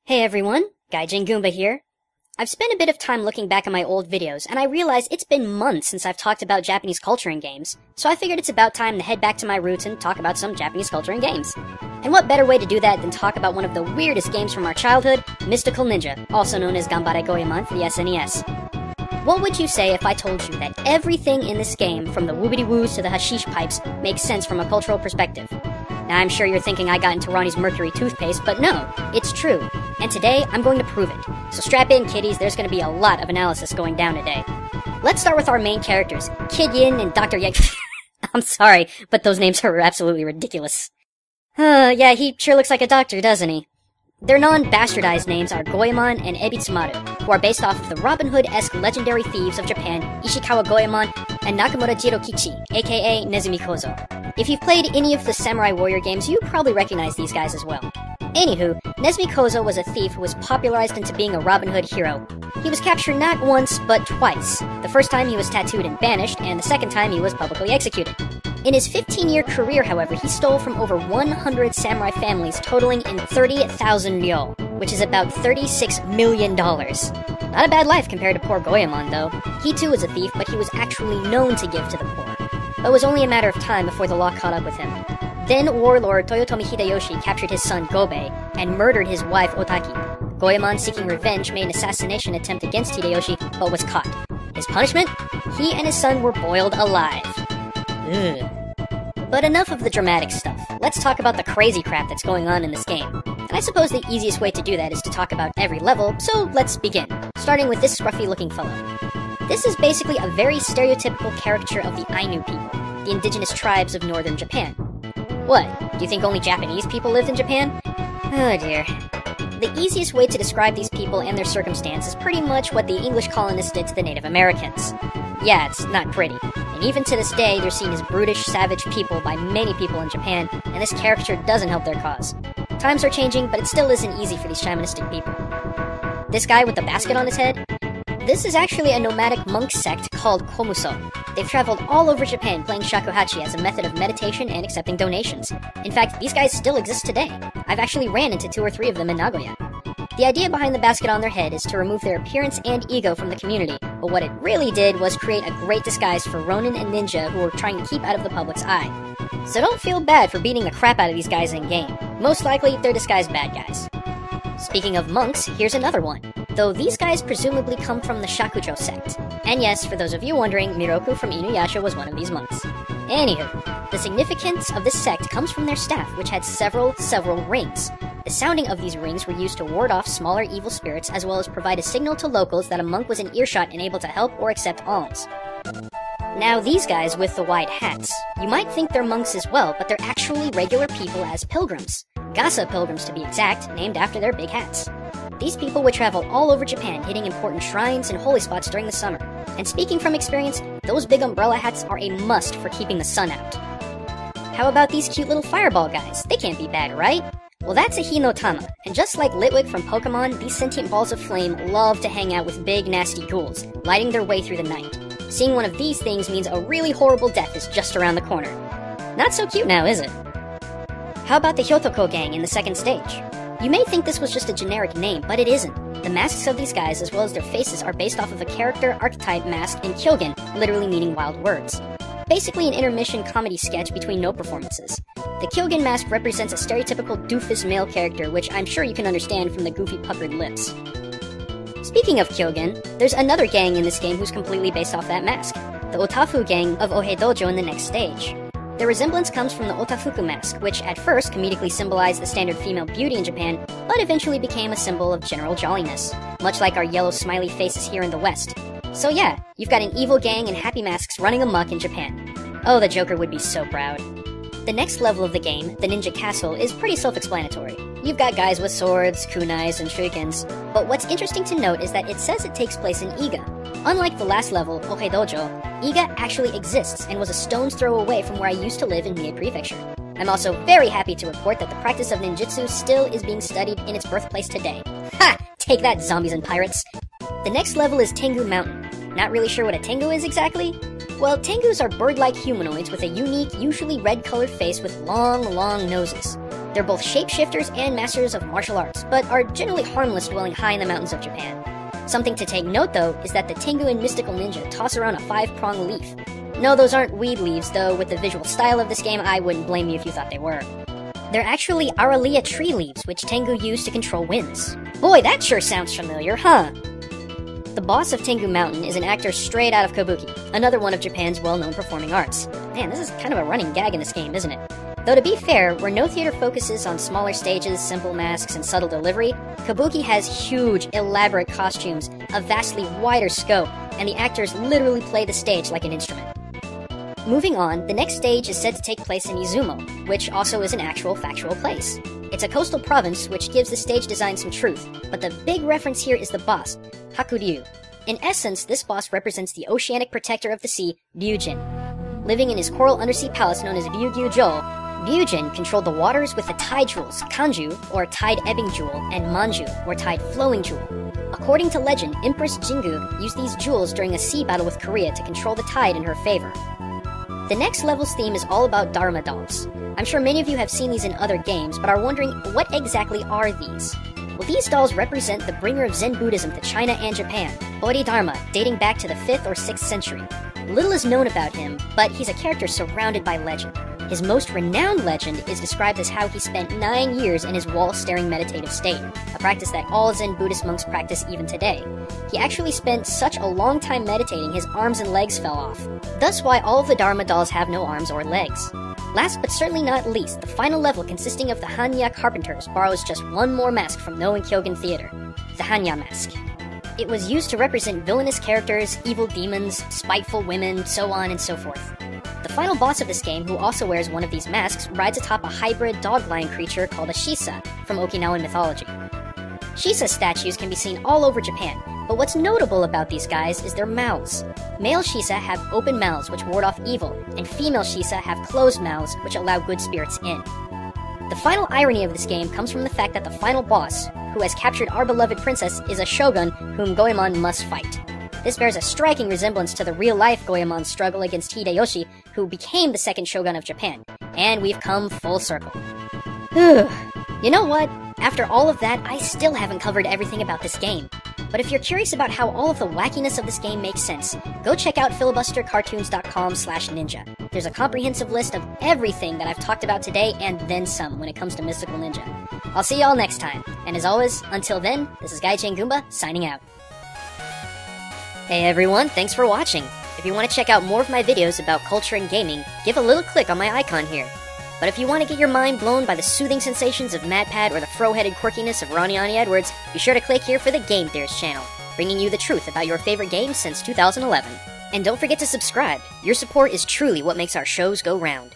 Hey everyone, Gaijin Goomba here. I've spent a bit of time looking back at my old videos, and I realize it's been months since I've talked about Japanese culture in games, so I figured it's about time to head back to my roots and talk about some Japanese culture in games. And what better way to do that than talk about one of the weirdest games from our childhood, Mythical Ninja, also known as Ganbare Goemon for the SNES. What would you say if I told you that everything in this game, from the woobity-woos to the hashish pipes, makes sense from a cultural perspective? Now, I'm sure you're thinking I got into Ronnie's Mercury toothpaste, but no, it's true. And today, I'm going to prove it. So strap in, kiddies, there's going to be a lot of analysis going down today. Let's start with our main characters, Kid Yin and Dr. Yang. I'm sorry, but those names are absolutely ridiculous. Yeah, he sure looks like a doctor, doesn't he? Their non-bastardized names are Goemon and Ebitsumaru, who are based off of the Robin Hood-esque legendary thieves of Japan, Ishikawa Goemon and Nakamura Jirokichi, aka Nezumi Kozo. If you've played any of the Samurai Warrior games, you probably recognize these guys as well. Anywho, Nezumi Kozo was a thief who was popularized into being a Robin Hood hero. He was captured not once, but twice. The first time he was tattooed and banished, and the second time he was publicly executed. In his 15-year career, however, he stole from over 100 samurai families, totaling in 30,000 ryo, which is about $36 million. Not a bad life compared to poor Goemon, though. He too was a thief, but he was actually known to give to the poor. But it was only a matter of time before the law caught up with him. Then warlord Toyotomi Hideyoshi captured his son Gobe and murdered his wife Otaki. Goemon, seeking revenge, made an assassination attempt against Hideyoshi, but was caught. His punishment? He and his son were boiled alive. Ugh. But enough of the dramatic stuff. Let's talk about the crazy crap that's going on in this game. And I suppose the easiest way to do that is to talk about every level, so let's begin. Starting with this scruffy-looking fellow. This is basically a very stereotypical caricature of the Ainu people, the indigenous tribes of northern Japan. What? Do you think only Japanese people lived in Japan? Oh dear. The easiest way to describe these people and their circumstance is pretty much what the English colonists did to the Native Americans. Yeah, it's not pretty. And even to this day, they're seen as brutish, savage people by many people in Japan, and this caricature doesn't help their cause. Times are changing, but it still isn't easy for these shamanistic people. This guy with the basket on his head? This is actually a nomadic monk sect called Komuso. They've traveled all over Japan playing shakuhachi as a method of meditation and accepting donations. In fact, these guys still exist today. I've actually ran into 2 or 3 of them in Nagoya. The idea behind the basket on their head is to remove their appearance and ego from the community, but what it really did was create a great disguise for ronin and ninja who were trying to keep out of the public's eye. So don't feel bad for beating the crap out of these guys in-game. Most likely, they're disguised bad guys. Speaking of monks, here's another one. Though these guys presumably come from the Shakujo sect. And yes, for those of you wondering, Miroku from Inuyasha was one of these monks. Anywho, the significance of this sect comes from their staff, which had several rings. The sounding of these rings were used to ward off smaller evil spirits, as well as provide a signal to locals that a monk was in earshot and able to help or accept alms. Now these guys with the wide hats, you might think they're monks as well, but they're actually regular people as pilgrims. Gasa pilgrims to be exact, named after their big hats. These people would travel all over Japan, hitting important shrines and holy spots during the summer. And speaking from experience, those big umbrella hats are a must for keeping the sun out. How about these cute little fireball guys? They can't be bad, right? Well, that's a Hinotama, and just like Litwick from Pokemon, these sentient balls of flame love to hang out with big, nasty ghouls, lighting their way through the night. Seeing one of these things means a really horrible death is just around the corner. Not so cute now, is it? How about the Hyotoko gang in the second stage? You may think this was just a generic name, but it isn't. The masks of these guys, as well as their faces, are based off of a character archetype mask in Kyogen, literally meaning wild words. Basically an intermission comedy sketch between no performances. The Kyogen mask represents a stereotypical doofus male character, which I'm sure you can understand from the goofy puckered lips. Speaking of Kyogen, there's another gang in this game who's completely based off that mask. The Otafu gang of Ohei Dojo in the next stage. Their resemblance comes from the Otafuku mask, which at first comedically symbolized the standard female beauty in Japan, but eventually became a symbol of general jolliness, much like our yellow smiley faces here in the West. So yeah, you've got an evil gang and happy masks running amok in Japan. Oh, the Joker would be so proud. The next level of the game, the Ninja Castle, is pretty self-explanatory. You've got guys with swords, kunais, and shurikens, but what's interesting to note is that it says it takes place in Iga. Unlike the last level, Ohei Dojo, Iga actually exists and was a stone's throw away from where I used to live in Mie Prefecture. I'm also very happy to report that the practice of ninjutsu still is being studied in its birthplace today. Ha! Take that, zombies and pirates! The next level is Tengu Mountain. Not really sure what a Tengu is exactly? Well, Tengus are bird-like humanoids with a unique, usually red-colored face with long noses. They're both shapeshifters and masters of martial arts, but are generally harmless dwelling high in the mountains of Japan. Something to take note, though, is that the Tengu and Mythical Ninja toss around a 5-prong leaf. No, those aren't weed leaves, though with the visual style of this game, I wouldn't blame you if you thought they were. They're actually Aralia tree leaves, which Tengu use to control winds. Boy, that sure sounds familiar, huh? The boss of Tengu Mountain is an actor straight out of Kabuki, another one of Japan's well-known performing arts. Man, this is kind of a running gag in this game, isn't it? Though to be fair, where no theater focuses on smaller stages, simple masks, and subtle delivery, Kabuki has huge, elaborate costumes, a vastly wider scope, and the actors literally play the stage like an instrument. Moving on, the next stage is said to take place in Izumo, which also is an actual factual place. It's a coastal province, which gives the stage design some truth, but the big reference here is the boss, Hakuryu. In essence, this boss represents the oceanic protector of the sea, Ryujin. Living in his coral undersea palace known as Ryugyujo, Ryujin controlled the waters with the tide jewels, Kanju, or tide ebbing jewel, and Manju, or tide flowing jewel. According to legend, Empress Jingu used these jewels during a sea battle with Korea to control the tide in her favor. The next level's theme is all about Dharma dolls. I'm sure many of you have seen these in other games, but are wondering, what exactly are these? Well, these dolls represent the bringer of Zen Buddhism to China and Japan, Bodhidharma, dating back to the 5th or 6th century. Little is known about him, but he's a character surrounded by legend. His most renowned legend is described as how he spent 9 years in his wall-staring meditative state, a practice that all Zen Buddhist monks practice even today. He actually spent such a long time meditating his arms and legs fell off. Thus why all of the Dharma dolls have no arms or legs. Last but certainly not least, the final level consisting of the Hanya Carpenters borrows just one more mask from No and Kyogen Theater, the Hanya mask. It was used to represent villainous characters, evil demons, spiteful women, so on and so forth. The final boss of this game, who also wears one of these masks, rides atop a hybrid dog-lion creature called a Shisa from Okinawan mythology. Shisa statues can be seen all over Japan, but what's notable about these guys is their mouths. Male Shisa have open mouths which ward off evil, and female Shisa have closed mouths which allow good spirits in. The final irony of this game comes from the fact that the final boss, who has captured our beloved princess, is a shogun whom Goemon must fight. This bears a striking resemblance to the real-life Goemon's struggle against Hideyoshi, who became the second shogun of Japan. And we've come full circle. Whew. You know what? After all of that, I still haven't covered everything about this game. But if you're curious about how all of the wackiness of this game makes sense, go check out filibustercartoons.com/ninja. There's a comprehensive list of everything that I've talked about today and then some when it comes to Mythical Ninja. I'll see y'all next time. And as always, until then, this is Gaijin Goomba signing out. Hey everyone, thanks for watching. If you want to check out more of my videos about culture and gaming, give a little click on my icon here. But if you want to get your mind blown by the soothing sensations of MadPad or the fro-headed quirkiness of Ronnie Edwards, be sure to click here for the Game Theorists channel, bringing you the truth about your favorite games since 2011. And don't forget to subscribe. Your support is truly what makes our shows go round.